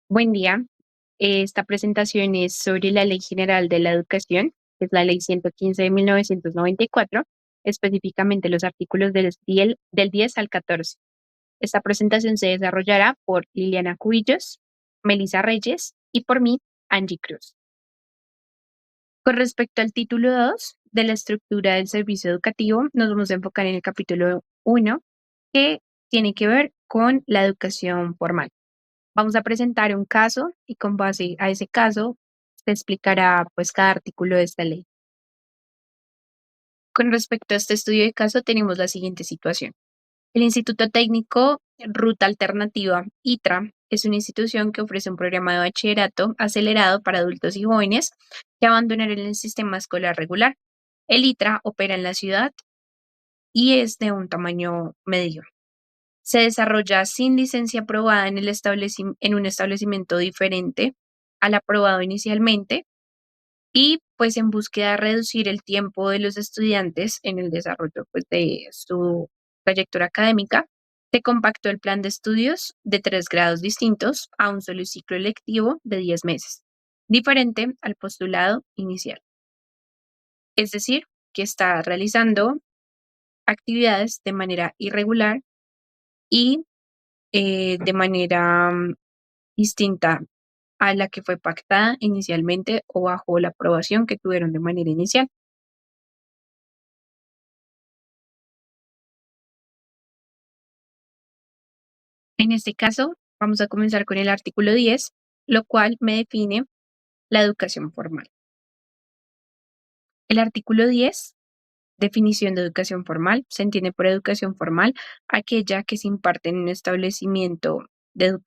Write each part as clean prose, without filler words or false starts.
Buen día. Esta presentación es sobre la Ley General de la Educación, que es la Ley 115 de 1994, específicamente los artículos del 10 al 14. Esta presentación se desarrollará por Liliana Cubillos, Melissa Reyes y por mí, Angie Cruz. Con respecto al título 2 de la estructura del servicio educativo, nos vamos a enfocar en el capítulo 1, que tiene que ver con la educación formal. Vamos a presentar un caso y con base a ese caso se explicará pues cada artículo de esta ley. Con respecto a este estudio de caso tenemos la siguiente situación. El Instituto Técnico Ruta Alternativa, ITRA, es una institución que ofrece un programa de bachillerato acelerado para adultos y jóvenes que abandonaron el sistema escolar regular. El ITRA opera en la ciudad y es de un tamaño medio. Se desarrolla sin licencia aprobada en un establecimiento diferente al aprobado inicialmente y pues en búsqueda de reducir el tiempo de los estudiantes en el desarrollo pues, de su trayectoria académica, se compactó el plan de estudios de 3 grados distintos a un solo ciclo lectivo de 10 meses, diferente al postulado inicial. Es decir, que está realizando actividades de manera irregular y de manera distinta a la que fue pactada inicialmente o bajo la aprobación que tuvieron de manera inicial. En este caso, vamos a comenzar con el artículo 10, lo cual me define la educación formal. El artículo 10, definición de educación formal, se entiende por educación formal aquella que se imparte en un establecimiento de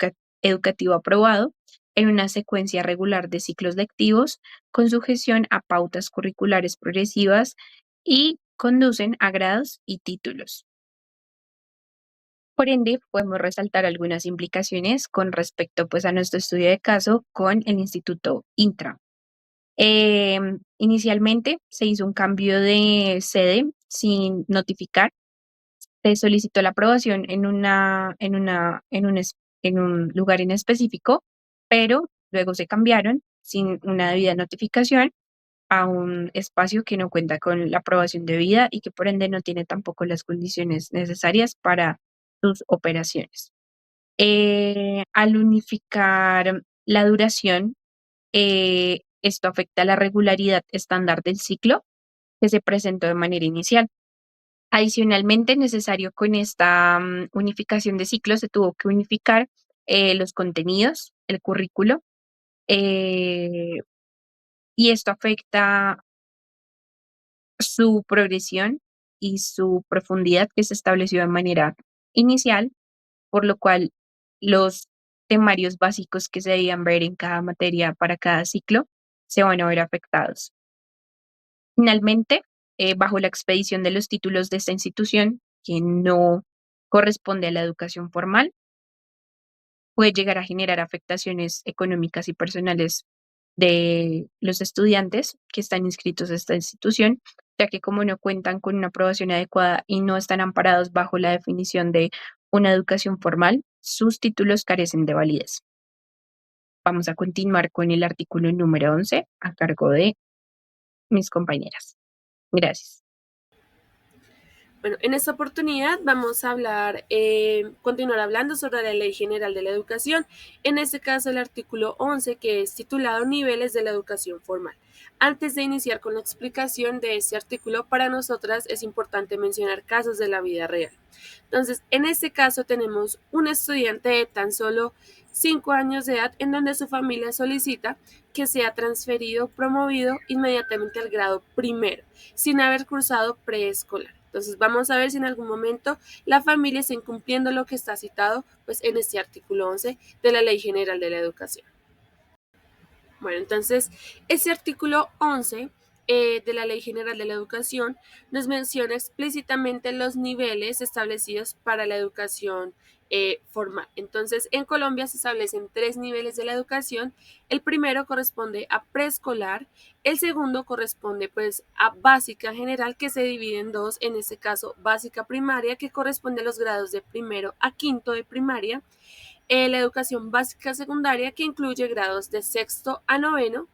educativo aprobado en una secuencia regular de ciclos lectivos con sujeción a pautas curriculares progresivas y conducen a grados y títulos. Por ende, podemos resaltar algunas implicaciones con respecto pues, a nuestro estudio de caso con el Instituto Intra. Inicialmente se hizo un cambio de sede sin notificar. Se solicitó la aprobación en un lugar en específico, pero luego se cambiaron sin una debida notificación a un espacio que no cuenta con la aprobación debida y que por ende no tiene tampoco las condiciones necesarias para sus operaciones. Al unificar la duración, esto afecta la regularidad estándar del ciclo que se presentó de manera inicial. Adicionalmente, necesario con esta unificación de ciclos, se tuvo que unificar los contenidos, el currículo, eh, y esto afecta su progresión y su profundidad que se estableció de manera inicial, por lo cual los temarios básicos que se debían ver en cada materia para cada ciclo se van a ver afectados. Finalmente, bajo la expedición de los títulos de esta institución, que no corresponde a la educación formal, puede llegar a generar afectaciones económicas y personales de los estudiantes que están inscritos a esta institución, ya que como no cuentan con una aprobación adecuada y no están amparados bajo la definición de una educación formal, sus títulos carecen de validez. Vamos a continuar con el artículo número 11 a cargo de mis compañeras. Gracias. Bueno, en esta oportunidad vamos a continuar hablando sobre la Ley General de la Educación, en este caso el artículo 11, que es titulado Niveles de la Educación Formal. Antes de iniciar con la explicación de este artículo, para nosotras es importante mencionar casos de la vida real. Entonces, en este caso tenemos un estudiante de tan solo 5 años de edad en donde su familia solicita que sea transferido, promovido inmediatamente al grado primero, sin haber cursado preescolar. Entonces vamos a ver si en algún momento la familia está incumpliendo lo que está citado pues, en este artículo 11 de la Ley General de la Educación. Bueno, entonces, ese artículo 11 de la Ley General de la Educación nos menciona explícitamente los niveles establecidos para la educación formal. Entonces, en Colombia se establecen 3 niveles de la educación. El primero corresponde a preescolar, el segundo corresponde pues a básica general, que se divide en dos, en este caso básica primaria, que corresponde a los grados de primero a quinto de primaria, la educación básica secundaria, que incluye grados de sexto a noveno,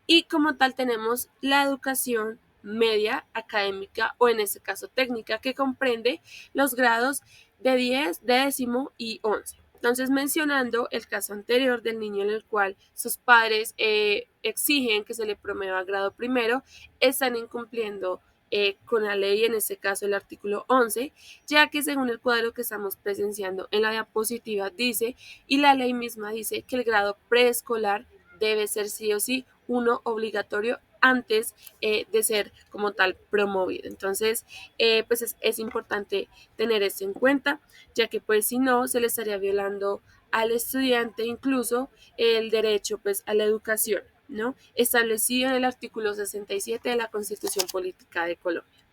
y como tal tenemos la educación media académica, o en este caso técnica, que comprende los grados de 10, de décimo y 11. Entonces, mencionando el caso anterior del niño en el cual sus padres exigen que se le promueva grado primero, están incumpliendo con la ley, en este caso el artículo 11, ya que según el cuadro que estamos presenciando en la diapositiva dice, y la ley misma dice, que el grado preescolar debe ser sí o sí uno obligatorio antes de ser como tal promovido. Entonces, pues es importante tener esto en cuenta, ya que pues si no, se le estaría violando al estudiante incluso el derecho pues a la educación, ¿no? Establecido en el artículo 67 de la Constitución Política de Colombia.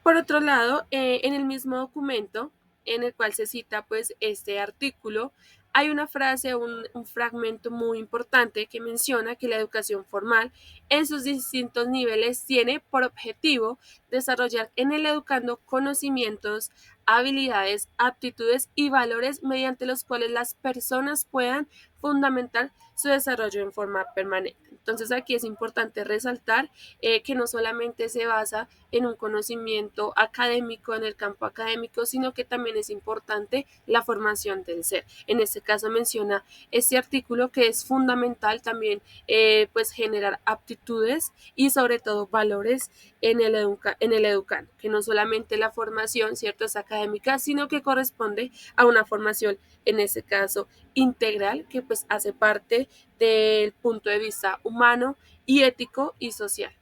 Por otro lado, en el mismo documento en el cual se cita pues este artículo, hay una frase, un fragmento muy importante que menciona que la educación formal en sus distintos niveles tiene por objetivo desarrollar en el educando conocimientos, habilidades, aptitudes y valores mediante los cuales las personas puedan fundamentar su desarrollo en forma permanente. Entonces aquí es importante resaltar que no solamente se basa en un conocimiento académico, en el campo académico, sino que también es importante la formación del ser. En este caso menciona este artículo que es fundamental también pues generar aptitudes y sobre todo valores en el educando, que no solamente la formación, cierto, es académica, sino que corresponde a una formación, en este caso integral, que pues hace parte del punto de vista humano y ético y social.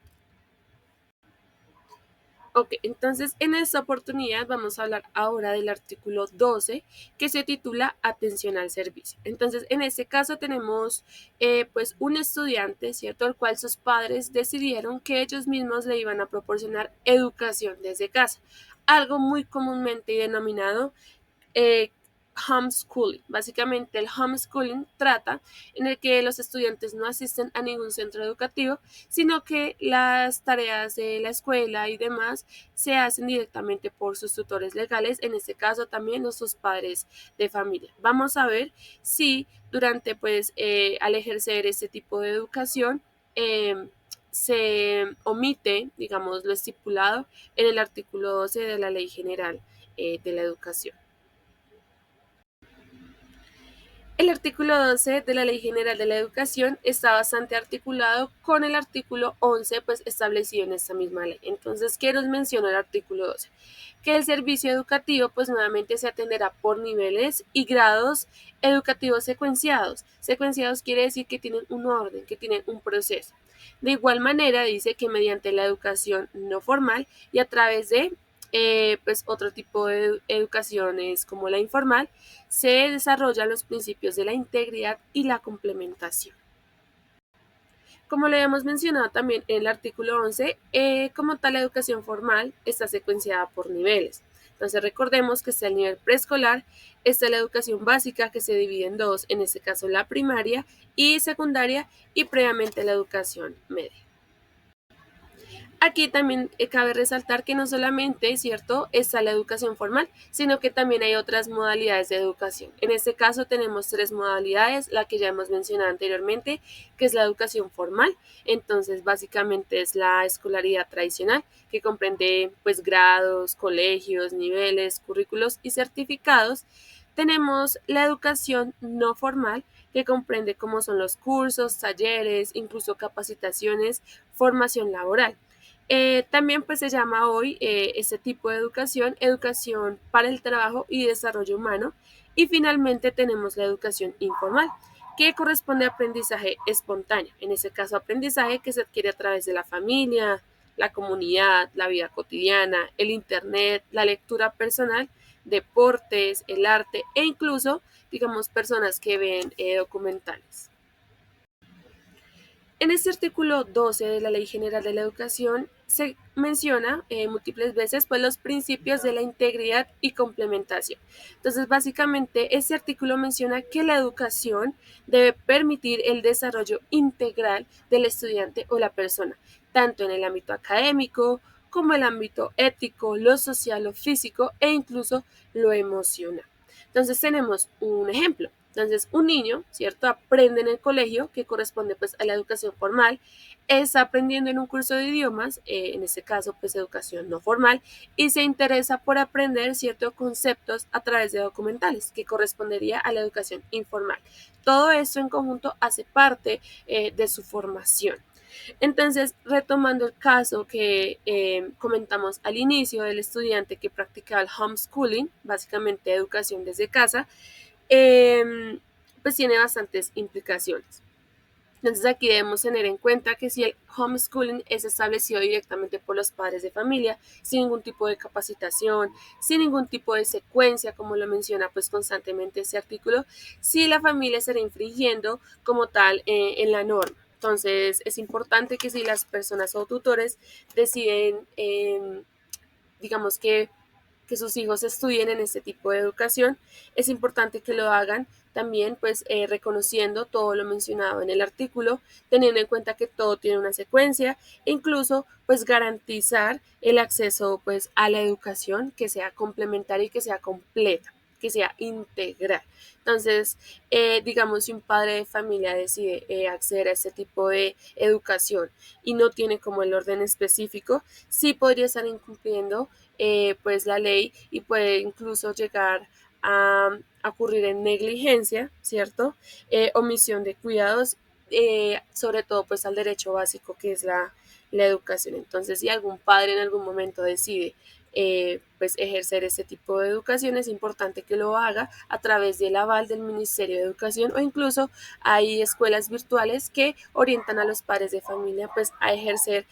Ok, entonces en esta oportunidad vamos a hablar ahora del artículo 12, que se titula Atención al servicio. Entonces, en este caso tenemos pues un estudiante, ¿cierto?, al cual sus padres decidieron que ellos mismos le iban a proporcionar educación desde casa, algo muy comúnmente denominado eh, homeschooling. Básicamente el homeschooling trata en el que los estudiantes no asisten a ningún centro educativo, sino que las tareas de la escuela y demás se hacen directamente por sus tutores legales, en este caso también los sus padres de familia. Vamos a ver si durante pues al ejercer este tipo de educación se omite, digamos, lo estipulado en el artículo 12 de la Ley General de la Educación. El artículo 12 de la Ley General de la Educación está bastante articulado con el artículo 11, pues establecido en esta misma ley. Entonces, ¿qué nos menciona el artículo 12? Que el servicio educativo, pues nuevamente se atenderá por niveles y grados educativos secuenciados. Secuenciados quiere decir que tienen un orden, que tienen un proceso. De igual manera, dice que mediante la educación no formal y a través de pues otro tipo de educaciones como la informal, se desarrollan los principios de la integridad y la complementación. Como le habíamos mencionado también en el artículo 11, como tal la educación formal está secuenciada por niveles. Entonces recordemos que está el nivel preescolar, está la educación básica que se divide en dos, en este caso la primaria y secundaria, y previamente la educación media. Aquí también cabe resaltar que no solamente, ¿cierto?, está la educación formal, sino que también hay otras modalidades de educación. En este caso tenemos tres modalidades, la que ya hemos mencionado anteriormente, que es la educación formal. Entonces, básicamente es la escolaridad tradicional, que comprende pues grados, colegios, niveles, currículos y certificados. Tenemos la educación no formal, que comprende cómo son los cursos, talleres, incluso capacitaciones, formación laboral. También pues se llama hoy este tipo de educación, educación para el trabajo y desarrollo humano. Y finalmente tenemos la educación informal, que corresponde a aprendizaje espontáneo, en ese caso aprendizaje que se adquiere a través de la familia, la comunidad, la vida cotidiana, el internet, la lectura personal, deportes, el arte e incluso, digamos, personas que ven documentales. En este artículo 12 de la Ley General de la Educación se menciona múltiples veces pues, los principios de la integridad y complementación. Entonces, básicamente, este artículo menciona que la educación debe permitir el desarrollo integral del estudiante o la persona, tanto en el ámbito académico como el ámbito ético, lo social, lo físico e incluso lo emocional. Entonces tenemos un ejemplo. Entonces, un niño, ¿cierto? Aprende en el colegio, que corresponde pues a la educación formal, está aprendiendo en un curso de idiomas, en este caso pues educación no formal, y se interesa por aprender ciertos conceptos a través de documentales, que correspondería a la educación informal. Todo esto en conjunto hace parte de su formación. Entonces, retomando el caso que comentamos al inicio del estudiante que practicaba el homeschooling, básicamente educación desde casa, pues tiene bastantes implicaciones. Entonces aquí debemos tener en cuenta que si el homeschooling es establecido directamente por los padres de familia, sin ningún tipo de capacitación, sin ningún tipo de secuencia, como lo menciona pues constantemente este artículo, sí la familia estará infringiendo como tal en la norma. Entonces es importante que si las personas o tutores deciden, digamos que sus hijos estudien en este tipo de educación, es importante que lo hagan también pues reconociendo todo lo mencionado en el artículo, teniendo en cuenta que todo tiene una secuencia e incluso pues garantizar el acceso pues a la educación que sea complementaria y que sea completa, que sea integral. Entonces, digamos, si un padre de familia decide acceder a este tipo de educación y no tiene como el orden específico, sí podría estar incumpliendo pues la ley y puede incluso llegar a ocurrir en negligencia, ¿cierto? Omisión de cuidados, sobre todo pues al derecho básico que es la educación. Entonces, si algún padre en algún momento decide pues ejercer este tipo de educación, es importante que lo haga a través del aval del Ministerio de Educación o incluso hay escuelas virtuales que orientan a los padres de familia pues a ejercer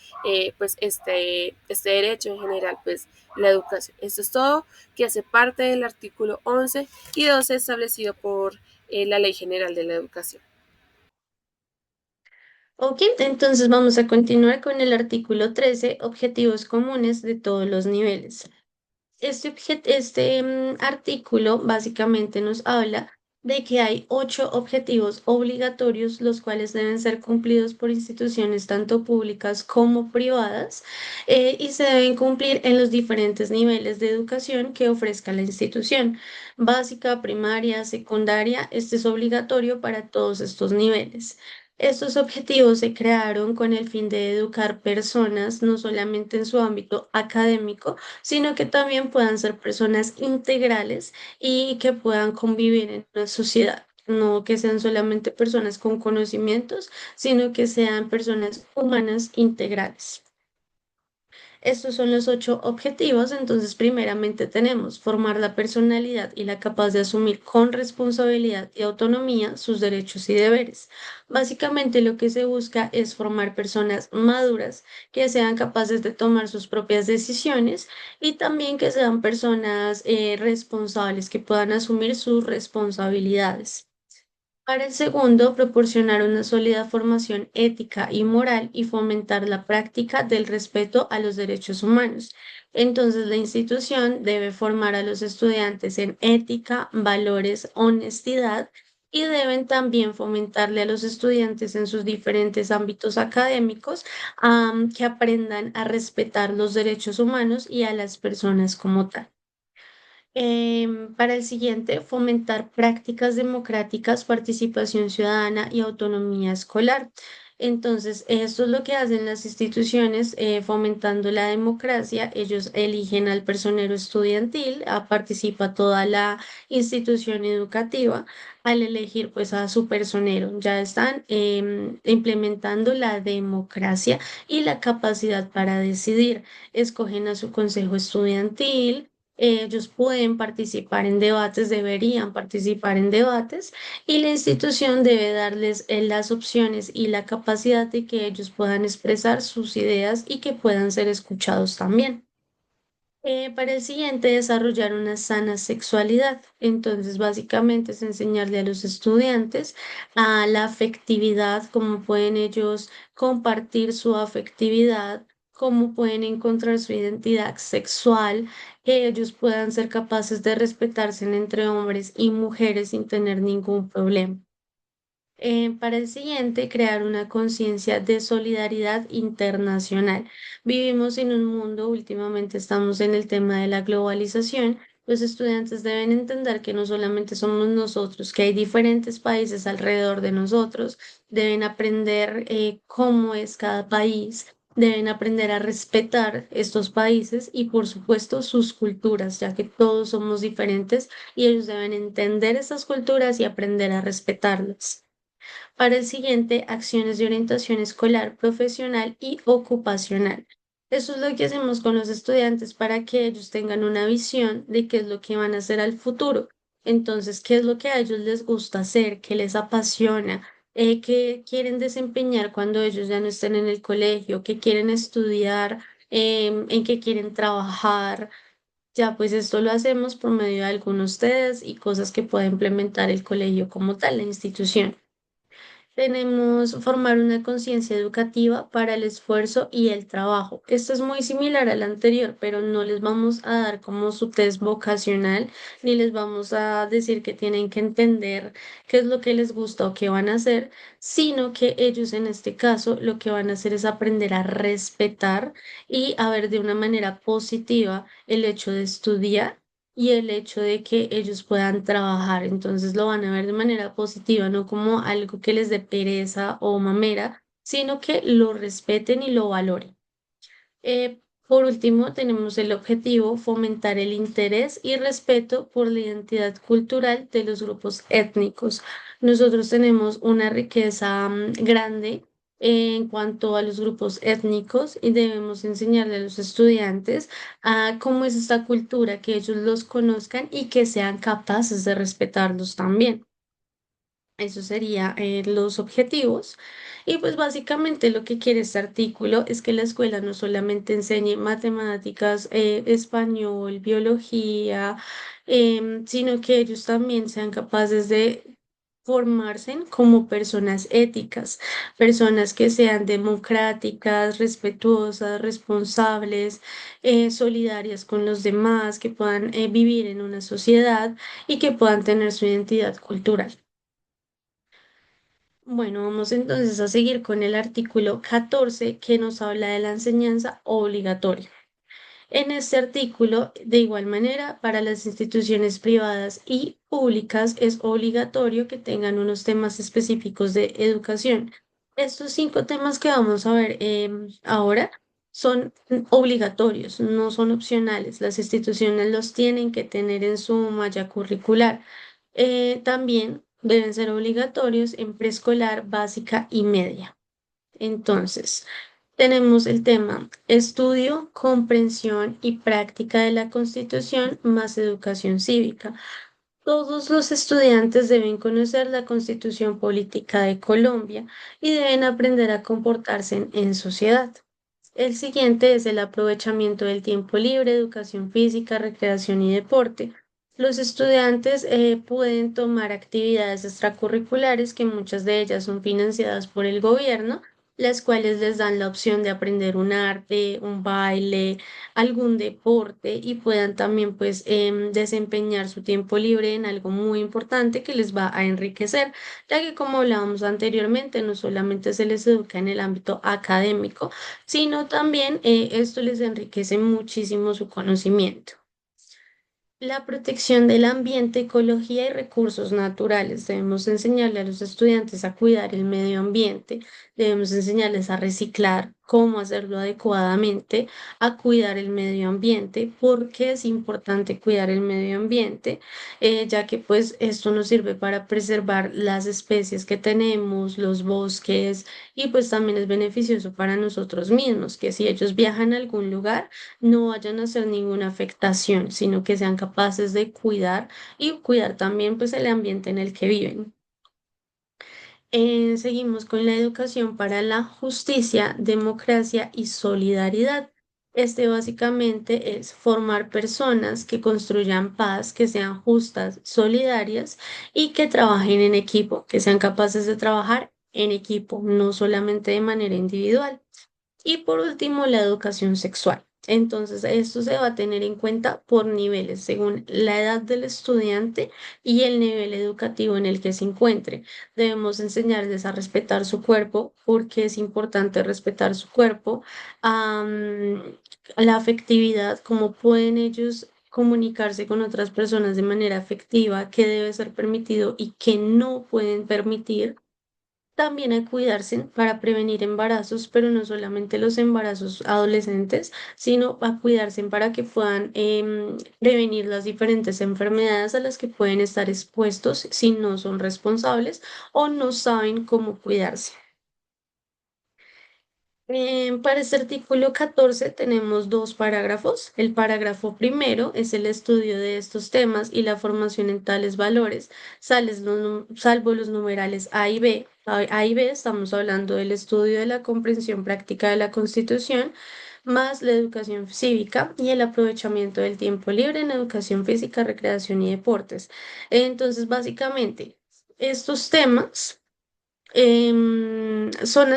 pues este derecho en general pues la educación. Esto es todo que hace parte del artículo 11 y 12 establecido por la Ley General de la Educación. Ok, entonces vamos a continuar con el artículo 13, objetivos comunes de todos los niveles. Este artículo básicamente nos habla de que hay 8 objetivos obligatorios, los cuales deben ser cumplidos por instituciones tanto públicas como privadas, y se deben cumplir en los diferentes niveles de educación que ofrezca la institución, básica, primaria, secundaria. Este es obligatorio para todos estos niveles. Estos objetivos se crearon con el fin de educar personas no solamente en su ámbito académico, sino que también puedan ser personas integrales y que puedan convivir en una sociedad. No que sean solamente personas con conocimientos, sino que sean personas humanas integrales. Estos son los 8 objetivos. Entonces, primeramente tenemos formar la personalidad y la capaz de asumir con responsabilidad y autonomía sus derechos y deberes. Básicamente lo que se busca es formar personas maduras que sean capaces de tomar sus propias decisiones y también que sean personas responsables, que puedan asumir sus responsabilidades. Para el segundo, proporcionar una sólida formación ética y moral y fomentar la práctica del respeto a los derechos humanos. Entonces, la institución debe formar a los estudiantes en ética, valores, honestidad y deben también fomentarle a los estudiantes en sus diferentes ámbitos académicos, que aprendan a respetar los derechos humanos y a las personas como tal. Para el siguiente, fomentar prácticas democráticas, participación ciudadana y autonomía escolar. Entonces, esto es lo que hacen las instituciones, fomentando la democracia. Ellos eligen al personero estudiantil, participa toda la institución educativa al elegir pues a su personero. Ya están implementando la democracia y la capacidad para decidir. Escogen a su consejo estudiantil. Ellos pueden participar en debates, deberían participar en debates, y la institución debe darles las opciones y la capacidad de que ellos puedan expresar sus ideas y que puedan ser escuchados también. Para el siguiente, desarrollar una sana sexualidad. Entonces, básicamente es enseñarle a los estudiantes a la afectividad, cómo pueden ellos compartir su afectividad, cómo pueden encontrar su identidad sexual, que ellos puedan ser capaces de respetarse entre hombres y mujeres sin tener ningún problema. Para el siguiente, crear una conciencia de solidaridad internacional. Vivimos en un mundo, últimamente estamos en el tema de la globalización, Los estudiantes deben entender que no solamente somos nosotros, que hay diferentes países alrededor de nosotros, deben aprender cómo es cada país, deben aprender a respetar estos países y por supuesto sus culturas, ya que todos somos diferentes y ellos deben entender esas culturas y aprender a respetarlas. Para el siguiente, acciones de orientación escolar, profesional y ocupacional. Eso es lo que hacemos con los estudiantes para que ellos tengan una visión de qué es lo que van a hacer al futuro. Entonces, qué es lo que a ellos les gusta hacer, qué les apasiona, qué quieren desempeñar cuando ellos ya no estén en el colegio, qué quieren estudiar, en qué quieren trabajar. Ya, pues esto lo hacemos por medio de algunos test y cosas que pueda implementar el colegio como tal, la institución. Tenemos formar una conciencia educativa para el esfuerzo y el trabajo. Esto es muy similar al anterior, pero no les vamos a dar como su test vocacional, ni les vamos a decir que tienen que entender qué es lo que les gusta o qué van a hacer, sino que ellos en este caso lo que van a hacer es aprender a respetar y a ver de una manera positiva el hecho de estudiar y el hecho de que ellos puedan trabajar. Entonces lo van a ver de manera positiva, no como algo que les dé pereza o mamera, sino que lo respeten y lo valoren. Por último, tenemos el objetivo fomentar el interés y respeto por la identidad cultural de los grupos étnicos. Nosotros tenemos una riqueza grande en cuanto a los grupos étnicos y debemos enseñarle a los estudiantes a cómo es esta cultura, que ellos los conozcan y que sean capaces de respetarlos también. Eso sería los objetivos. Y pues básicamente lo que quiere este artículo es que la escuela no solamente enseñe matemáticas, español, biología, sino que ellos también sean capaces de formarse como personas éticas, personas que sean democráticas, respetuosas, responsables, solidarias con los demás, que puedan vivir en una sociedad y que puedan tener su identidad cultural. Bueno, vamos entonces a seguir con el artículo 14 que nos habla de la enseñanza obligatoria. En este artículo, de igual manera, para las instituciones privadas y públicas es obligatorio que tengan unos temas específicos de educación. Estos 5 temas que vamos a ver ahora son obligatorios, no son opcionales. Las instituciones los tienen que tener en su malla curricular. También deben ser obligatorios en preescolar, básica y media. Entonces, tenemos el tema estudio, comprensión y práctica de la Constitución más educación cívica. Todos los estudiantes deben conocer la Constitución Política de Colombia y deben aprender a comportarse en sociedad. El siguiente es el aprovechamiento del tiempo libre, educación física, recreación y deporte. Los estudiantes pueden tomar actividades extracurriculares, que muchas de ellas son financiadas por el gobierno, las cuales les dan la opción de aprender un arte, un baile, algún deporte y puedan también pues desempeñar su tiempo libre en algo muy importante que les va a enriquecer, ya que como hablábamos anteriormente, no solamente se les educa en el ámbito académico, sino también esto les enriquece muchísimo su conocimiento. La protección del ambiente, ecología y recursos naturales. Debemos enseñarle a los estudiantes a cuidar el medio ambiente, debemos enseñarles a reciclar, cómo hacerlo adecuadamente, a cuidar el medio ambiente, porque es importante cuidar el medio ambiente, ya que pues esto nos sirve para preservar las especies que tenemos, los bosques, y pues también es beneficioso para nosotros mismos, que si ellos viajan a algún lugar, no vayan a hacer ninguna afectación, sino que sean capaces de cuidar y cuidar también pues el ambiente en el que viven. Seguimos con la educación para la justicia, democracia y solidaridad. Este básicamente es formar personas que construyan paz, que sean justas, solidarias y que trabajen en equipo, que sean capaces de trabajar en equipo, no solamente de manera individual. Y por último, la educación sexual. Entonces, esto se va a tener en cuenta por niveles, según la edad del estudiante y el nivel educativo en el que se encuentre. Debemos enseñarles a respetar su cuerpo, porque es importante respetar su cuerpo, am, la afectividad, cómo pueden ellos comunicarse con otras personas de manera efectiva, qué debe ser permitido y qué no pueden permitir. También a cuidarse para prevenir embarazos, pero no solamente los embarazos adolescentes, sino a cuidarse para que puedan prevenir las diferentes enfermedades a las que pueden estar expuestos si no son responsables o no saben cómo cuidarse. Para este artículo 14 tenemos dos parágrafos. El parágrafo primero es el estudio de estos temas y la formación en tales valores, salvo los numerales A y B. A y B estamos hablando del estudio de la comprensión práctica de la Constitución, más la educación cívica y el aprovechamiento del tiempo libre en educación física, recreación y deportes. Entonces, básicamente, estos temas son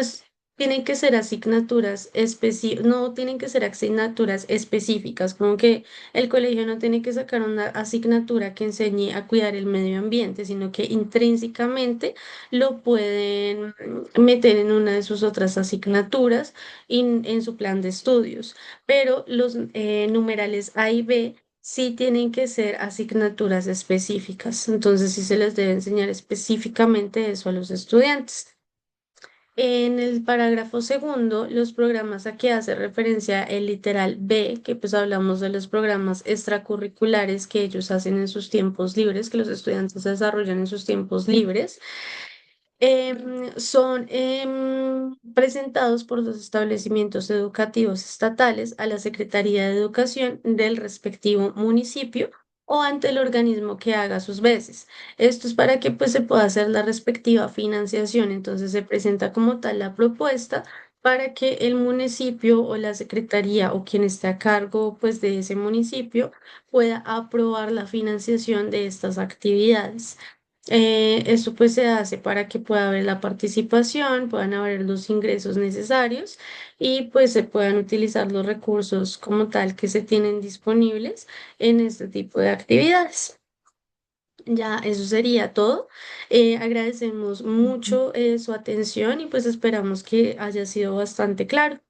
tienen que ser asignaturas específicas, no tienen que ser asignaturas específicas, como que el colegio no tiene que sacar una asignatura que enseñe a cuidar el medio ambiente, sino que intrínsecamente lo pueden meter en una de sus otras asignaturas y en su plan de estudios. Pero los numerales A y B sí tienen que ser asignaturas específicas, entonces sí se les debe enseñar específicamente eso a los estudiantes. En el parágrafo segundo, los programas a que hace referencia el literal B, que pues hablamos de los programas extracurriculares que ellos hacen en sus tiempos libres, que los estudiantes desarrollan en sus tiempos libres son presentados por los establecimientos educativos estatales a la Secretaría de Educación del respectivo municipio o ante el organismo que haga sus veces. Esto es para que pues se pueda hacer la respectiva financiación. Entonces se presenta como tal la propuesta para que el municipio o la secretaría o quien esté a cargo pues de ese municipio pueda aprobar la financiación de estas actividades. Esto pues se hace para que pueda haber la participación, puedan haber los ingresos necesarios y pues se puedan utilizar los recursos como tal que se tienen disponibles en este tipo de actividades. Ya, eso sería todo. Agradecemos mucho su atención y pues esperamos que haya sido bastante claro.